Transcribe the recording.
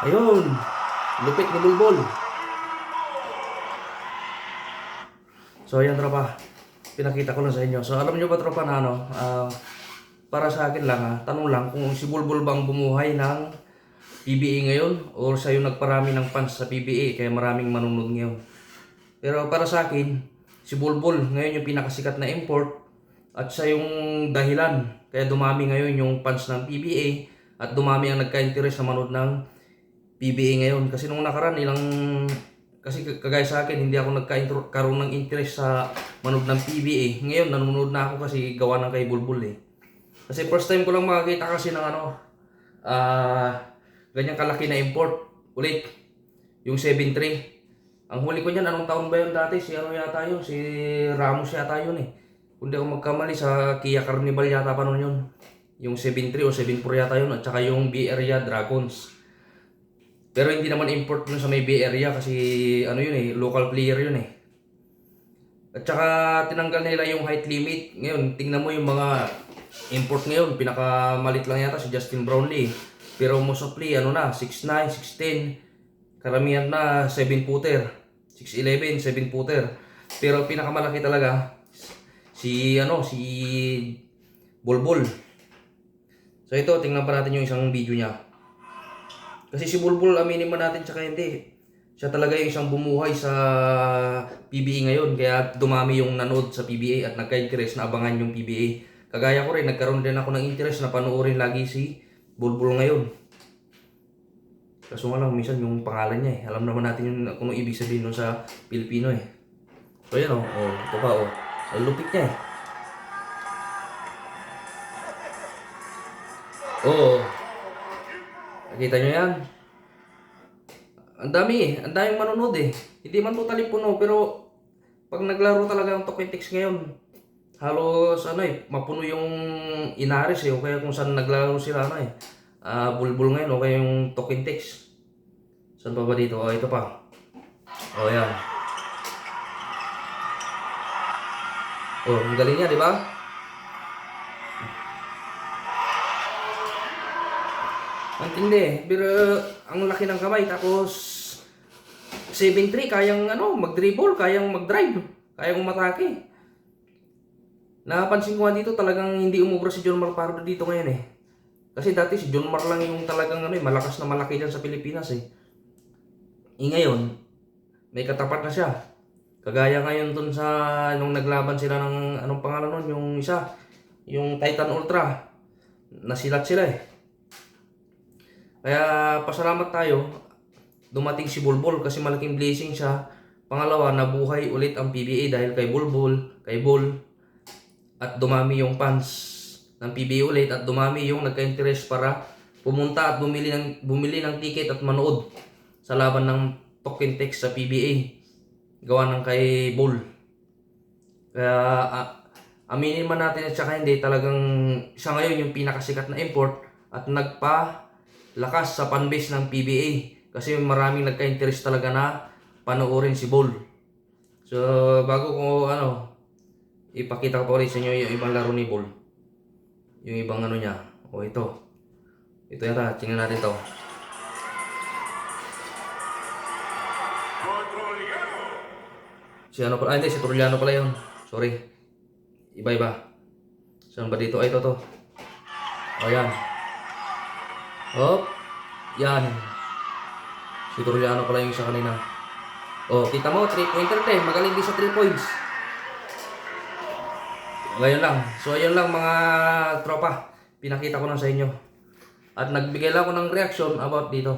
Ayun. Lupit ni Bulbul. So ayan tropa. Pinakita ko lang sa inyo. So alam nyo ba tropa na ano, para sa akin lang tanong lang kung si Bulbul bang bumuhay ng PBA ngayon or siya yung nagparami ng fans sa PBA kaya maraming manunod ngayon. Pero para sa akin, si Bulbul ngayon yung pinakasikat na import at siya yung dahilan kaya dumami ngayon yung fans ng PBA at dumami ang nagka-interest na manood ng PBA ngayon. Kasi nung nakaraan kasi kagaya sa akin, hindi ako nagkaroon ng interest sa manood ng PBA. Ngayon, nanonood na ako kasi gawa ng kay Bulbul eh. Kasi first time ko lang makakita kasi ng ganyang kalaki na import. Ulit, yung 7.3. Ang huli ko niyan, anong taon ba yun dati? Si ano yata yun? Si Ramos yata yun eh. Kung di ako magkamali, sa Kia Carnival yata pa nun yun. Yung 7.3 o 7.4 yata yun. At saka yung B Area Dragons. Pero hindi naman import nun sa may Bay Area kasi ano yun eh, local player yun eh. At saka tinanggal nila yung height limit. Ngayon, tingnan mo yung mga import ngayon, pinakamalit lang yata si Justin Brownlee. Pero most of ano na, 6'9", 6'10". Karamihan na 7-footer. 6'11", 7-footer. Pero pinakamalaki talaga si Bulbul. So ito, tingnan pa natin yung isang video niya. Kasi si Bulbul, aminin man natin tsaka hindi. Siya talaga yung isang bumuhay sa PBA ngayon. Kaya dumami yung nanood sa PBA at nagka-interest na abangan yung PBA. Kagaya ko rin, nagkaroon din ako ng interest na panoorin lagi si Bulbul ngayon. Kaso nga lang, minsan yung pangalan niya eh. Alam naman natin yung kung ibig sabihin nun sa Pilipino eh. So yan ito pa Ang lupit niya eh. Nakita nyo yan? Ang daming manonood eh. Hindi man totally puno, pero pag naglaro talaga ng Tokentex ngayon, halos mapuno yung Inaris eh, o kaya kung saan naglaro sila Bulbul ngayon, o kaya yung Tokentex. Saan pa ba dito? Ito pa. Yan. Ang galing niya, di ba? Ang tindi, pero ang laki ng kamay, tapos 7'3", kayang mag-dribble, kayang mag-drive, kayang umatake. Napansin ko nga dito talagang hindi umubra si John Mar Pardo dito ngayon eh. Kasi dati si John Mar lang yung talagang malakas na malaki dyan sa Pilipinas eh. Ngayon, may katapat na siya. Kagaya ngayon dun sa nung naglaban sila ng anong pangalan nun, yung isa, yung Titan Ultra. Nasilat sila eh. Kaya pasalamat tayo, dumating si Bulbul kasi malaking blessing siya. Pangalawa, nabuhay ulit ang PBA dahil kay Bulbul, kay Bull. At dumami yung fans ng PBA ulit at dumami yung nagka-interest para pumunta at bumili ng ticket at manood sa laban ng Tokentex sa PBA. Gawa ng kay Bull. Kaya aminin man natin at saka hindi, talagang siya ngayon yung pinakasikat na import at lakas sa fanbase ng PBA kasi maraming nagka-interest talaga na panoorin si Bull. So bago ko ipakita ko pa ulit sa inyo yung ibang laro ni Bull. Yung ibang niya. Ito yata, tingnan natin to. Si si Trujano pala yun. Sorry. Iba-iba. Saan ba dito? Ito to. Yan. Yan. Si Trujano pala yung isa kanina. Kita mo, 3-pointer tayo. Magaling din sa 3 points. Ngayon lang. So, ayun lang mga tropa. Pinakita ko lang sa inyo. At nagbigay lang ako ng reaction about dito.